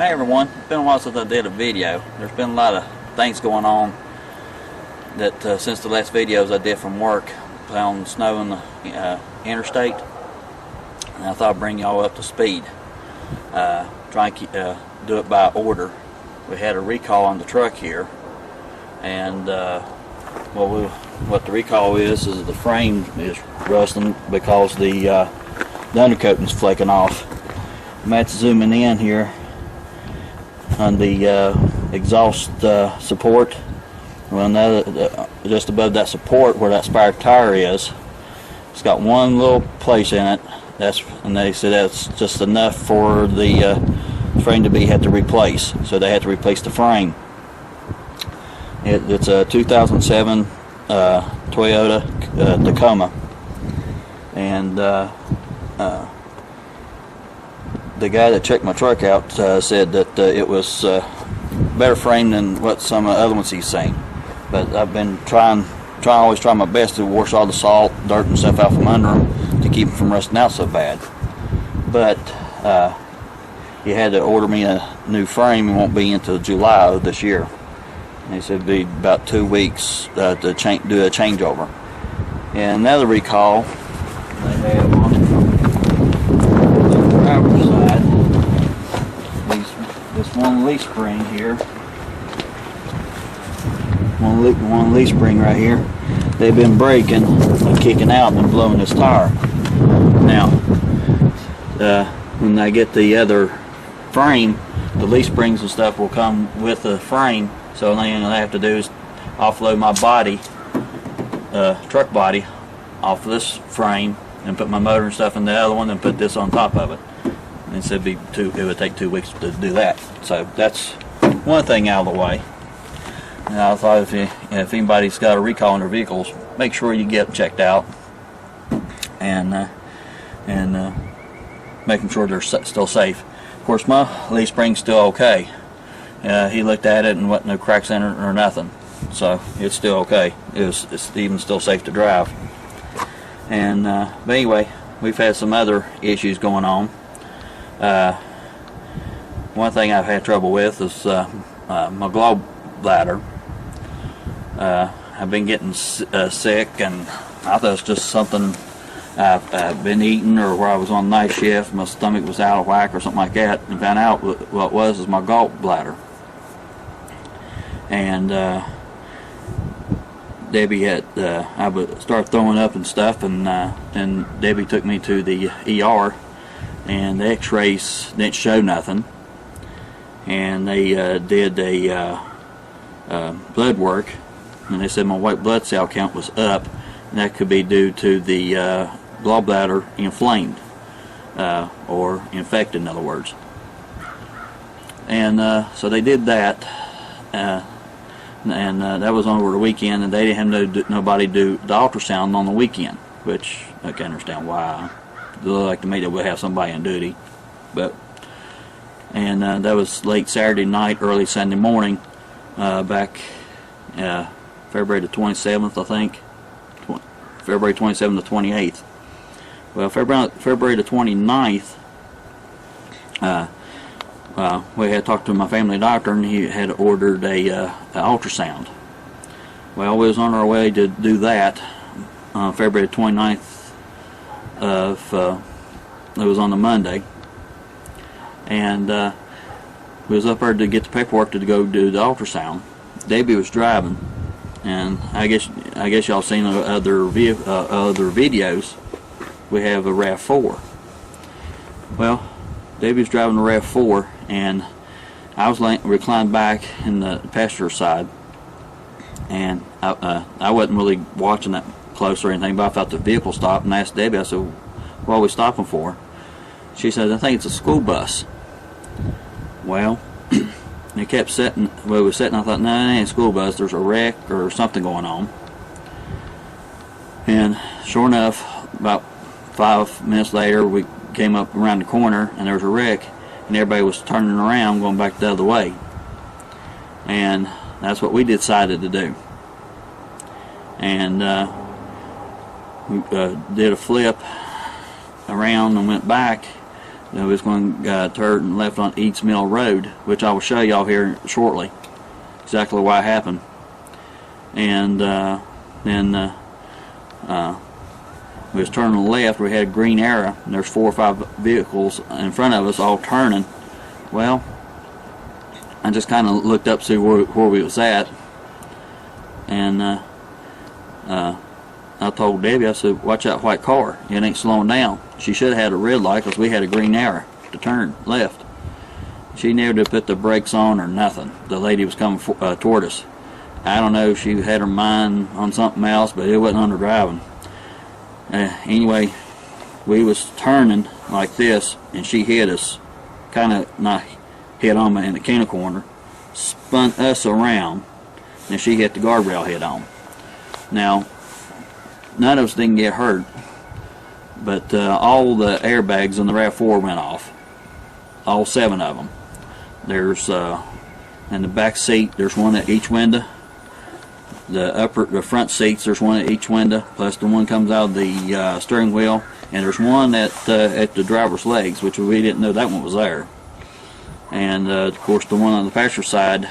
Hey everyone, it's been a while since I did a video. There's been a lot of things going on that since the last videos I did from work, plowing snow on the interstate, and I thought I'd bring y'all up to speed. Try and do it by order. We had a recall on the truck here, and what the recall is the frame is rusting because the undercoating is flaking off. Matt's zooming in here on the exhaust support. Well, now just above that support where that spare tire is, it's got one little place in it. And they said that's just enough for the frame to have to replace. So they had to replace the frame. It's a 2007 Toyota Tacoma, and the guy that checked my truck out said that it was better frame than what some of the other ones he's seen. But I've been always try my best to wash all the salt, dirt, and stuff out from under them to keep them from rusting out so bad. But he had to order me a new frame. It won't be until July of this year. And he said it'd be about 2 weeks to do a changeover. And another recall they have on the driver's side, this one leaf spring here. One leaf spring right here. They've been breaking and kicking out and blowing this tire. Now, when I get the other frame, the leaf springs and stuff will come with the frame. So the only thing I have to do is offload my body, truck body, off of this frame and put my motor and stuff in the other one and put this on top of it. And so it would take 2 weeks to do that. So that's one thing out of the way. And I thought if anybody's got a recall on their vehicles, make sure you get them checked out and making sure they're still safe. Of course, my leaf spring's still okay. He looked at it and wasn't no cracks in it or nothing, so it's still okay. It's even still safe to drive. And but anyway, we've had some other issues going on. One thing I've had trouble with is my gallbladder. I've been getting sick, and I thought it was just something I've been eating, or where I was on night shift, my stomach was out of whack or something like that, and found out what it was my gallbladder. And Debbie had I would start throwing up and stuff, and Debbie took me to the ER, and the X-rays didn't show nothing, and they did a blood work, and they said my white blood cell count was up, and that could be due to the gallbladder inflamed or infected, in other words. And so they did that, and that was over the weekend, and they didn't have nobody do the ultrasound on the weekend, which I can understand why. It looked like to me they would have somebody on duty, and that was late Saturday night, early Sunday morning, back February the 27th, I think. February 27th to 28th. Well, February the 29th, we had talked to my family doctor, and he had ordered a ultrasound. Well, we was on our way to do that February 29th it was on a Monday, and we was up there to get the paperwork to go do the ultrasound. Debbie was driving, and I guess y'all seen other videos. We have a RAV4. Well, Debbie was driving the RAV4, and I was reclined back in the passenger side, and I wasn't really watching that close or anything, but I thought the vehicle stopped, and I asked Debbie, I said, what are we stopping for? She said, I think it's a school bus. Well, it kept sitting where we were sitting. I thought, no, it ain't a school bus, there's a wreck or something going on. And sure enough, about 5 minutes later, we came up around the corner, and there was a wreck, and everybody was turning around going back the other way. And that's what we decided to do. And we did a flip around and went back It was going to turn and left on Eats Mill Road, which I will show y'all here shortly. Exactly why it happened. And then we was turning left. We had a green arrow, and there's 4 or 5 vehicles in front of us, all turning. Well, I just kind of looked up to see where we was at, and I told Debbie, I said, watch that white car. It ain't slowing down. She should have had a red light because we had a green arrow to turn left. She never did put the brakes on or nothing. The lady was coming toward us. I don't know if she had her mind on something else, but it wasn't under driving. Anyway, we was turning like this, and she hit us. Kind of not hit on me in the can corner. Spun us around, and she hit the guardrail head on. Now, none of us didn't get hurt, but all the airbags in the RAV4 went off. All 7 of them. There's in the back seat, there's one at each window. The front seats, there's one at each window, plus the one comes out of the steering wheel, and there's one at the driver's legs, which we didn't know that one was there. And of course, the one on the passenger side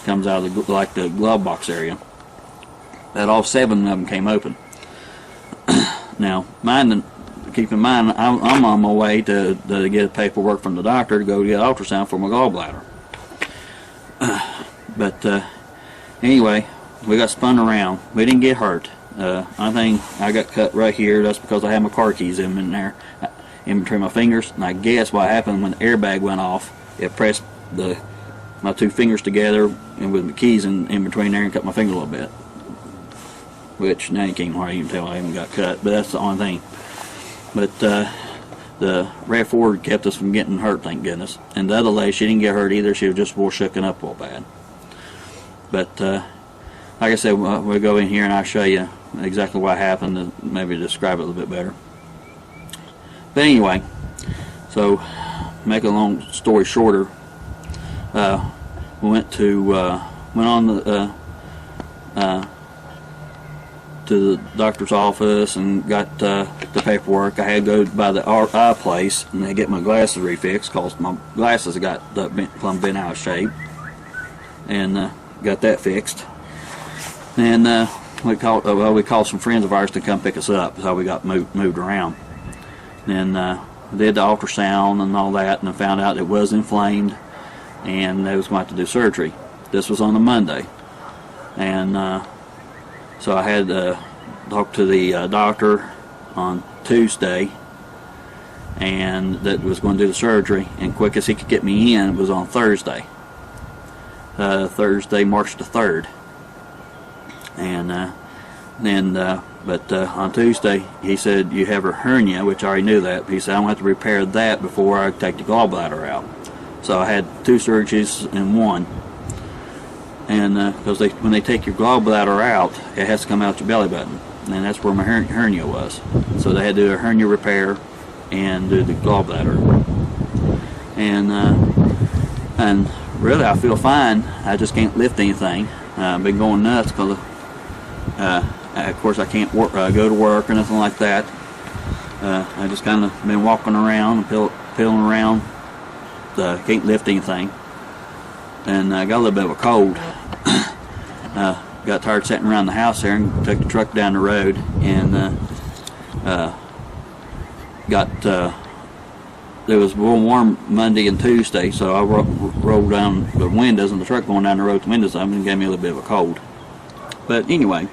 comes out of the glove box area. That all 7 of them came open. Now, keep in mind, I'm on my way to get paperwork from the doctor to go get ultrasound for my gallbladder. But anyway, we got spun around. We didn't get hurt. I think I got cut right here. That's because I had my car keys in there, in between my fingers. And I guess what happened when the airbag went off, it pressed my 2 fingers together and with the keys in between there and cut my finger a little bit. Which now you can't hardly even tell I even got cut, but that's the only thing. But the RAV4 kept us from getting hurt, thank goodness. And the other lady, she didn't get hurt either. She was just more shooken up real bad. But like I said, we'll go in here and I'll show you exactly what happened and maybe describe it a little bit better. But anyway, so make a long story shorter, we went on to the doctor's office and got the paperwork. I had to go by the eye place and they get my glasses refixed because my glasses got plumb bent out of shape, and got that fixed. And we called some friends of ours to come pick us up. That's how we got moved around. And did the ultrasound and all that, and I found out it was inflamed and they was going to have to do surgery. This was on a Monday, and so I had to talk to the doctor on Tuesday, and that was going to do the surgery, and quick as he could get me in was on Thursday. Thursday, March the 3rd. And but on Tuesday he said, you have a hernia, which I already knew that, but he said, I'm going to have to repair that before I take the gallbladder out. So I had 2 surgeries in one. And because when they take your gallbladder out, it has to come out your belly button, and that's where my hernia was. So they had to do a hernia repair and do the gallbladder. And really, I feel fine. I just can't lift anything. I've been going nuts because, of course, I can't go to work or nothing like that. I just kind of been walking around and peeling around. Can't lift anything. And I got a little bit of a cold. Got tired sitting around the house there and took the truck down the road and it was real warm Monday and Tuesday, so I rolled down the windows, and the truck going down the road, the windows up, and gave me a little bit of a cold. But anyway,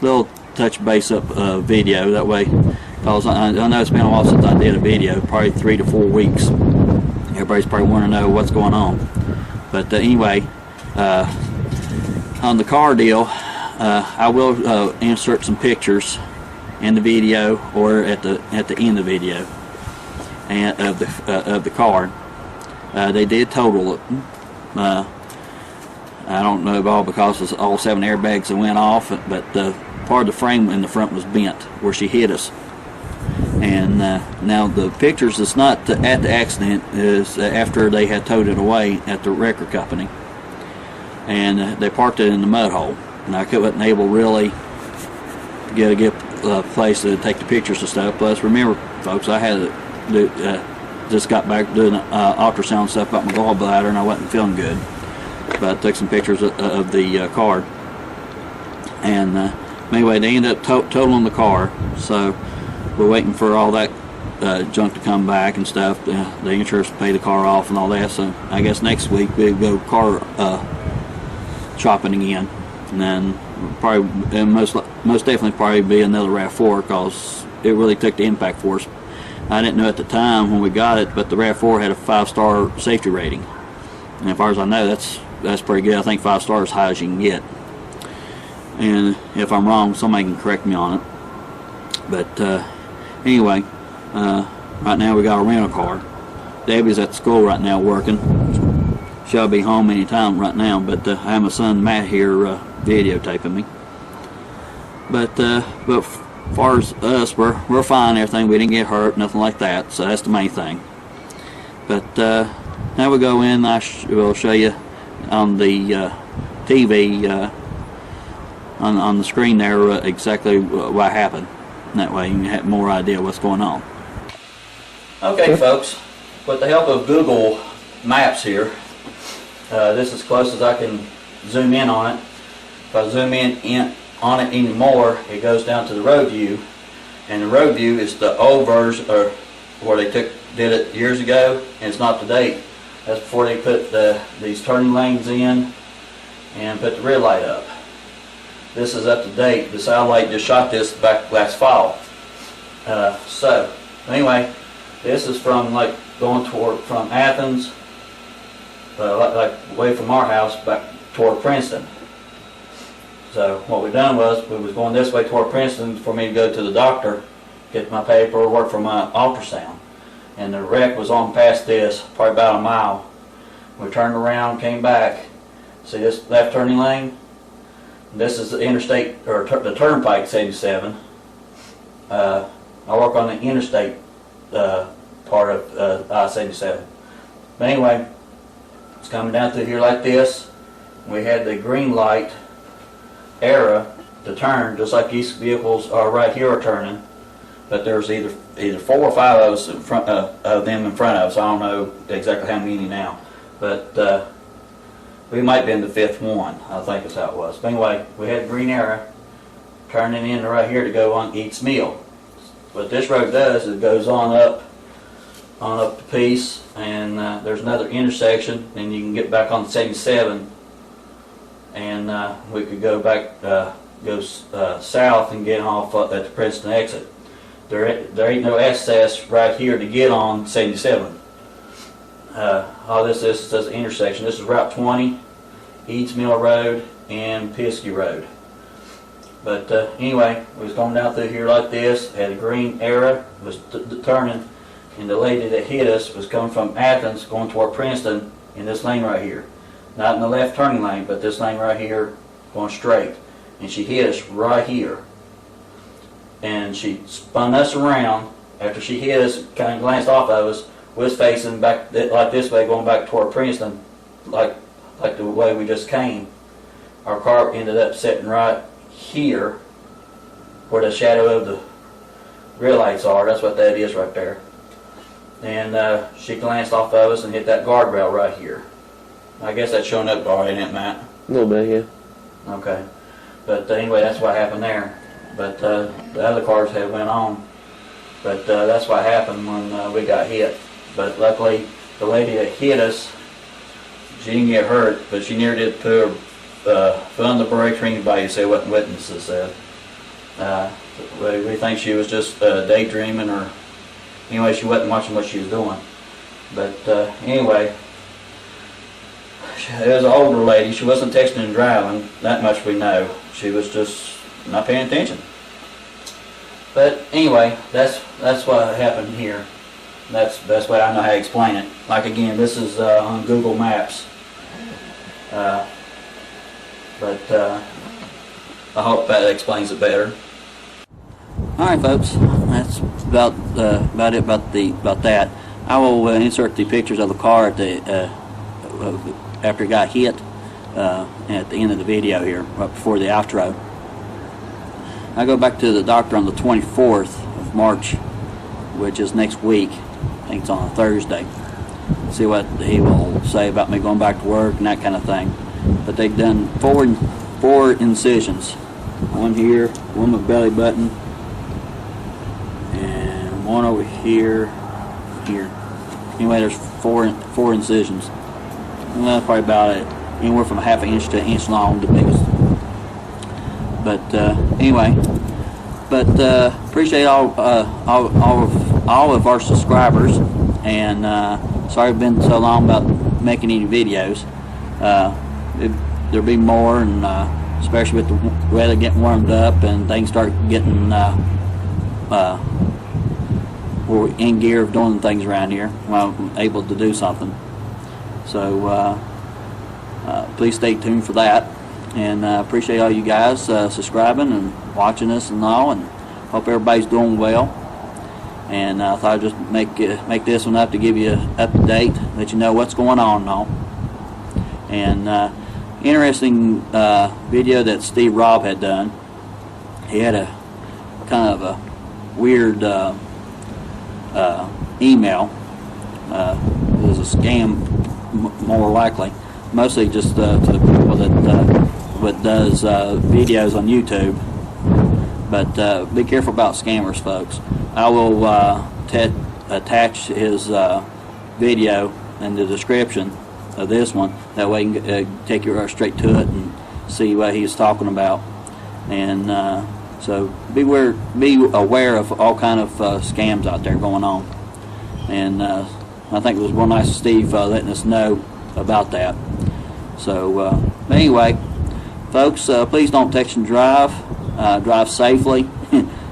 little touch base up video that way, because I know it's been a while since I did a video, probably 3 to 4 weeks. Everybody's probably wanting to know what's going on. But anyway, on the car deal, I will insert some pictures in the video or at the end of the video and of the car. They did total it. I don't know about because all 7 airbags that went off, but part of the frame in the front was bent where she hit us. And now the pictures that's not at the accident is after they had towed it away at the record company, and they parked it in the mud hole, and I wasn't able really to get a good place to take the pictures and stuff. Plus, remember, folks, I had to just got back doing ultrasound stuff about my gallbladder, and I wasn't feeling good. But I took some pictures of the car, and anyway, they ended up totaling the car, so we're waiting for all that junk to come back and stuff. The insurance to pay the car off and all that. So I guess next week we'll go car shopping again, and then probably most definitely probably be another RAV4, because it really took the impact for us. I didn't know at the time when we got it, but the RAV4 had a 5-star safety rating, and as far as I know, that's pretty good. I think 5 stars is as high as you can get. And if I'm wrong, somebody can correct me on it. But anyway, right now we got a rental car. Debbie's at school right now working. She'll be home any time right now, but I have my son Matt here videotaping me. But as far as us, we're fine. Everything, we didn't get hurt, nothing like that. So that's the main thing. But now we go in. Will show you on the TV on the screen there exactly what happened. And that way you can have more idea what's going on. Okay, folks, with the help of Google Maps here, this is as close as I can zoom in on it. If I zoom in on it anymore, it goes down to the road view, and the road view is the old version, or where they did it years ago, and it's not to date. That's before they put these turning lanes in and put the red light up. This is up to date. The satellite just shot this back last fall. So anyway, this is from like going from Athens, like away from our house back toward Princeton. So what we done was we was going this way toward Princeton for me to go to the doctor, get my paperwork for my ultrasound. And the wreck was on past this, probably about a mile. We turned around, came back. See this left turning lane? This is the interstate, or the Turnpike 77. I work on the interstate part of I-77. But anyway, it's coming down through here like this. We had the green light arrow to turn, just like these vehicles are right here are turning. But there's either 4 or 5 of us in front of them in front of us. I don't know exactly how many now, but we might be in the 5th one. I think that's how it was. But anyway, we had green arrow turning in right here to go on Eats Mill. What this road does is it goes on up the piece, and there's another intersection, and you can get back on 77, and we could go back south and get off at the Princeton exit. There ain't no access right here to get on 77. All this is an intersection. This is Route 20, Eads Mill Road, and Piskey Road. But anyway, we was going down through here like this, had a green arrow, was turning, and the lady that hit us was coming from Athens going toward Princeton in this lane right here. Not in the left turning lane, but this lane right here going straight. And she hit us right here. And she spun us around. After she hit us, kind of glanced off of us, was facing back like this way, going back toward Princeton, like the way we just came. Our car ended up sitting right here, where the shadow of the rear lights are. That's what that is right there. And she glanced off of us and hit that guardrail right here. I guess that's showing up already, isn't it, Matt? A little bit, yeah. Okay. But anyway, that's what happened there. But the other cars had went on. But that's what happened when we got hit. But luckily, the lady that hit us, she didn't get hurt, but she near did put her foot on the brakes, or anybody say what witnesses said. We think she was just daydreaming, or anyway, she wasn't watching what she was doing. But anyway, it was an older lady. She wasn't texting and driving, that much we know. She was just not paying attention. But anyway, that's what happened here. That's the best way I know how to explain it. Like again, this is on Google Maps. But I hope that explains it better. All right, folks. That's about it about that. I will insert the pictures of the car at the after it got hit at the end of the video here, right before the outro. I go back to the doctor on the 24th of March, which is next week, I think it's on a Thursday. See what he will say about me going back to work and that kind of thing. But they've done four incisions. One here, one with belly button, and one over here. Anyway, there's four incisions. And that's probably about it. Anywhere from 1/2 inch to 1 inch long, the biggest. But anyway, appreciate all of our subscribers, and sorry it's been so long about making any videos. There'll be more, and especially with the weather getting warmed up and things start getting we're in gear of doing things around here. Well, I'm able to do something. So please stay tuned for that. And appreciate all you guys subscribing and watching us and all, and hope everybody's doing well. And I thought I'd just make this one up to give you up to date, let you know what's going on and all. And interesting video that Steve Robb had done. He had a kind of a weird email. It was a scam, more likely. Mostly just to the people that does videos on YouTube. But be careful about scammers, folks. I will attach his video in the description of this one. That way you can take you straight to it and see what he's talking about. And so be aware of all kind of scams out there going on. And I think it was real nice of Steve letting us know about that. So anyway, folks, please don't text and drive. Drive safely,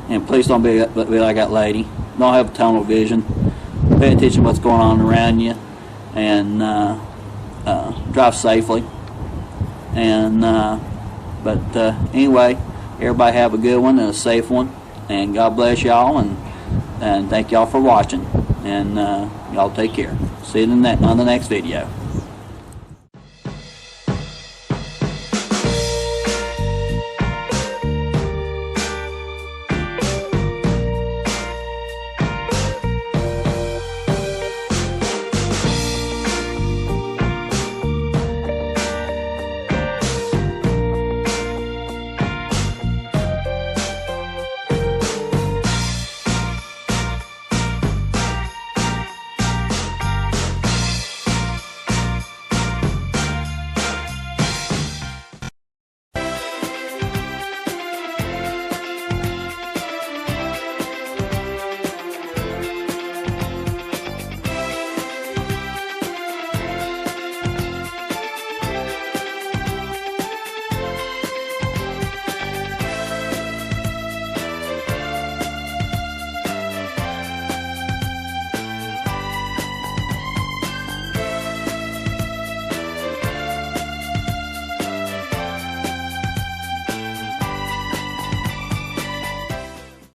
and please don't be like that lady. Don't have tunnel vision. Pay attention to what's going on around you, and drive safely. And but anyway, everybody have a good one and a safe one, and God bless y'all, and thank y'all for watching, and y'all take care. See you on the next video.